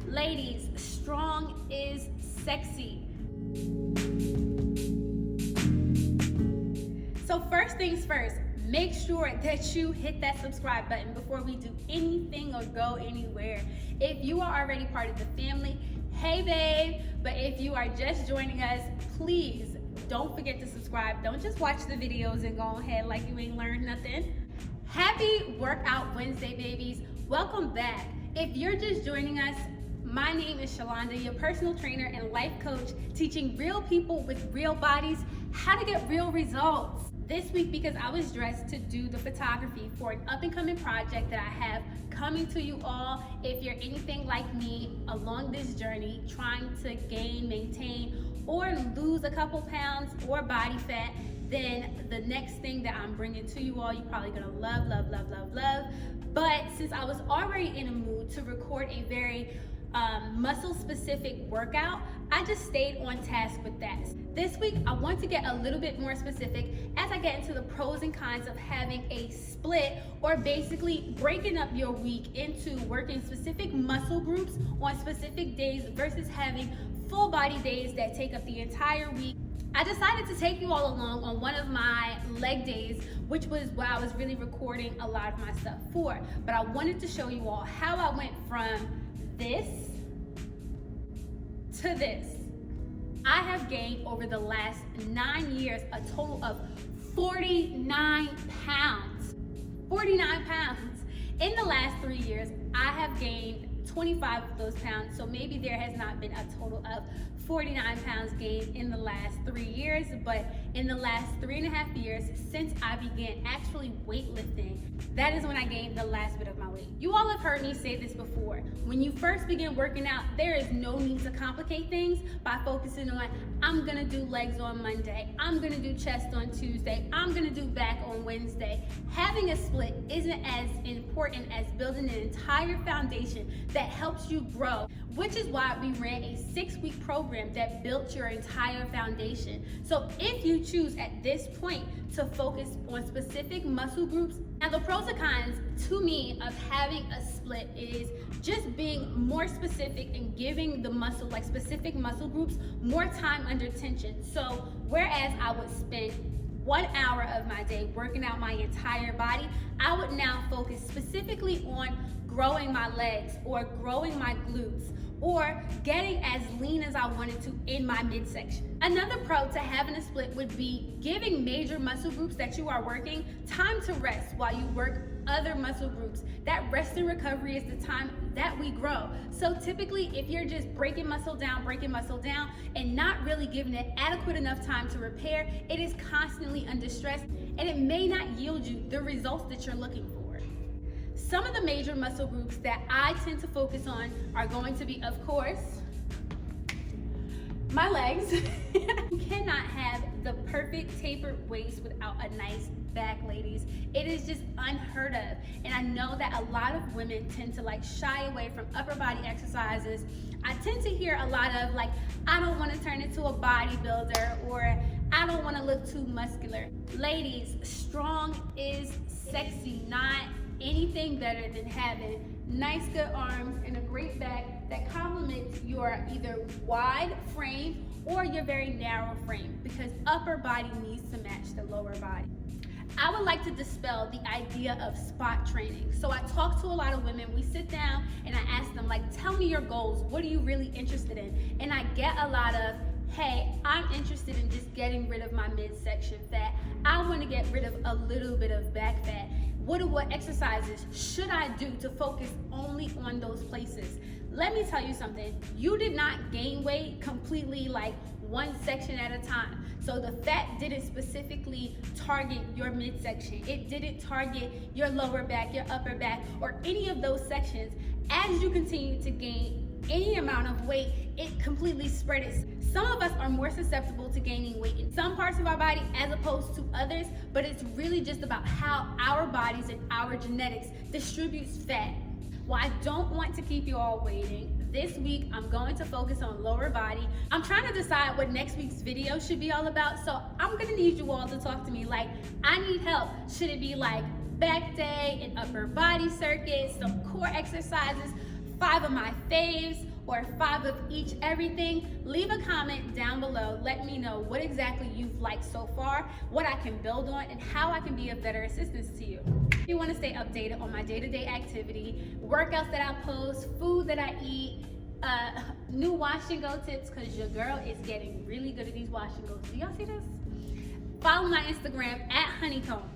Ladies, strong is sexy. So first things first, make sure that you hit that subscribe button before we do anything or go anywhere. If you are already part of the family, hey babe, but if you are just joining us, please don't forget to subscribe. Don't just watch the videos and go ahead like you ain't learned nothing. Happy Workout Wednesday, babies. Welcome back. If you're just joining us, my name is Shalonda, your personal trainer and life coach, teaching real people with real bodies how to get real results. This week, because I was dressed to do the photography for an up-and-coming project that I have coming to you all. If you're anything like me along this journey, trying to gain, maintain, or lose a couple pounds or body fat, then the next thing that I'm bringing to you all, you're probably gonna love, love, love, love, love. But since I was already in a mood to record a very muscle-specific workout, I just stayed on task with that. This week, I want to get a little bit more specific as I get into the pros and cons of having a split, or basically breaking up your week into working specific muscle groups on specific days versus having full body days that take up the entire week. I decided to take you all along on one of my leg days, which was what I was really recording a lot of my stuff for. But I wanted to show you all how I went from this to this. I have gained over the last 9 years a total of 49 pounds. 49 pounds. In the last 3 years, I have gained 25 of those pounds, so maybe there has not been a total of 49 pounds gained in the last 3 years, but in the last 3.5 years since I began actually weightlifting, that is when I gained the last bit of my weight. You all have heard me say this before. When you first begin working out, there is no need to complicate things by focusing on, I'm gonna do legs on Monday, I'm gonna do chest on Tuesday, I'm gonna do back on Wednesday. Having a split isn't as important as building an entire foundation that helps you grow, which is why we ran a 6-week program that built your entire foundation. So if you choose at this point to focus on specific muscle groups, now the pros and cons to me of having a split is just being more specific and giving the muscle, like specific muscle groups, more time under tension. So whereas I would spend 1 hour of my day working out my entire body, I would now focus specifically on growing my legs or growing my glutes or getting as lean as I wanted to in my midsection. Another pro to having a split would be giving major muscle groups that you are working time to rest while you work other muscle groups. That rest and recovery is the time that we grow. So typically, if you're just breaking muscle down, and not really giving it adequate enough time to repair, it is constantly under stress and it may not yield you the results that you're looking for. Some of the major muscle groups that I tend to focus on are going to be, of course, my legs. You cannot have the perfect tapered waist without a nice back, ladies. It is just unheard of. And I know that a lot of women tend to shy away from upper body exercises. I tend to hear a lot of I don't want to turn into a bodybuilder, or I don't want to look too muscular. Ladies, strong is sexy, not anything better than having nice good arms and a great back that complements your either wide frame or your very narrow frame, because upper body needs to match the lower body. I would like to dispel the idea of spot training. So I talk to a lot of women, we sit down and I ask them tell me your goals, what are you really interested in? And I get a lot of, hey, I'm interested in just getting rid of my midsection fat. I want to get rid of a little bit of back fat. What exercises should I do to focus only on those places? Let me tell you something. You did not gain weight completely one section at a time. So the fat didn't specifically target your midsection. It didn't target your lower back, your upper back, or any of those sections. As you continue to gain any amount of weight, it completely spread it. Some of us are more susceptible to gaining weight in some parts of our body as opposed to others, but it's really just about how our bodies and our genetics distributes fat. Well, I don't want to keep you all waiting. This week, I'm going to focus on lower body. I'm trying to decide what next week's video should be all about, so I'm gonna need you all to talk to me I need help. Should it be back day and upper body circuits, some core exercises, 5 of my faves or 5 of each everything, leave a comment down below. Let me know what exactly you've liked so far, what I can build on, and how I can be of better assistance to you. If you want to stay updated on my day-to-day activity, workouts that I post, food that I eat, new wash and go tips, because your girl is getting really good at these wash and goes. Do y'all see this? Follow my Instagram at Honeycombs.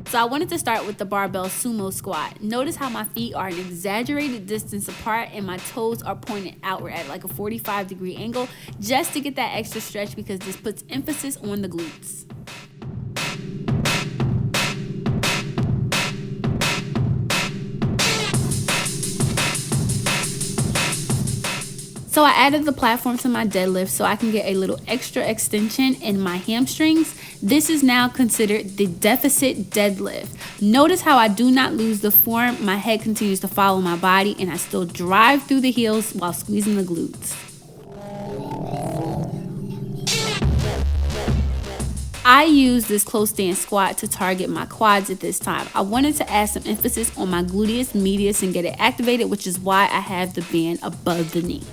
So I wanted to start with the barbell sumo squat. Notice how my feet are an exaggerated distance apart and my toes are pointed outward at like a 45-degree angle, just to get that extra stretch, because this puts emphasis on the glutes. So I added the platform to my deadlift so I can get a little extra extension in my hamstrings. This is now considered the deficit deadlift. Notice how I do not lose the form. My head continues to follow my body and I still drive through the heels while squeezing the glutes. I use this close stance squat to target my quads at this time. I wanted to add some emphasis on my gluteus medius and get it activated, which is why I have the band above the knee.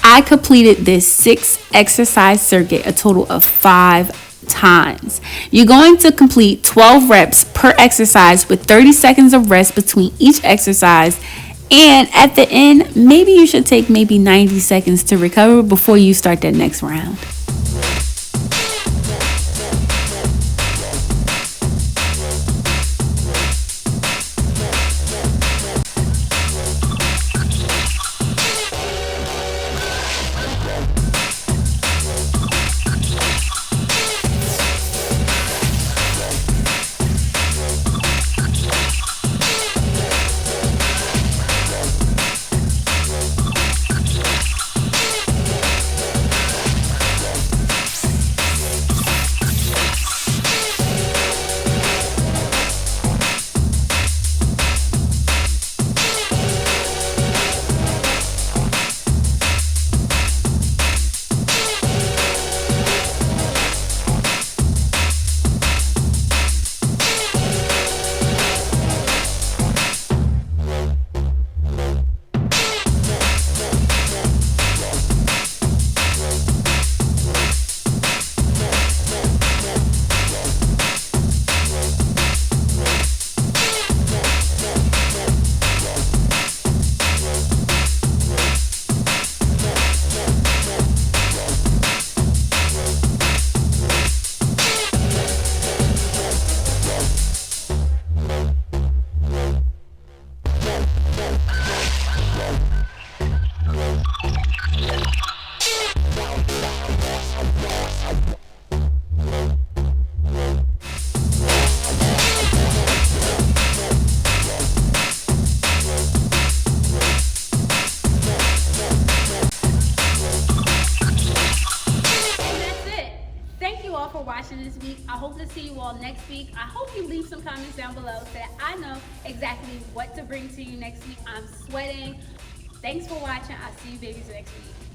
I completed this 6-exercise circuit a total of 5 times. You're going to complete 12 reps per exercise with 30 seconds of rest between each exercise. And at the end, maybe you should take 90 seconds to recover before you start that next round. For watching this week. I hope to see you all next week. I hope you leave some comments down below so that I know exactly what to bring to you next week. I'm sweating. Thanks for watching. I'll see you babies next week.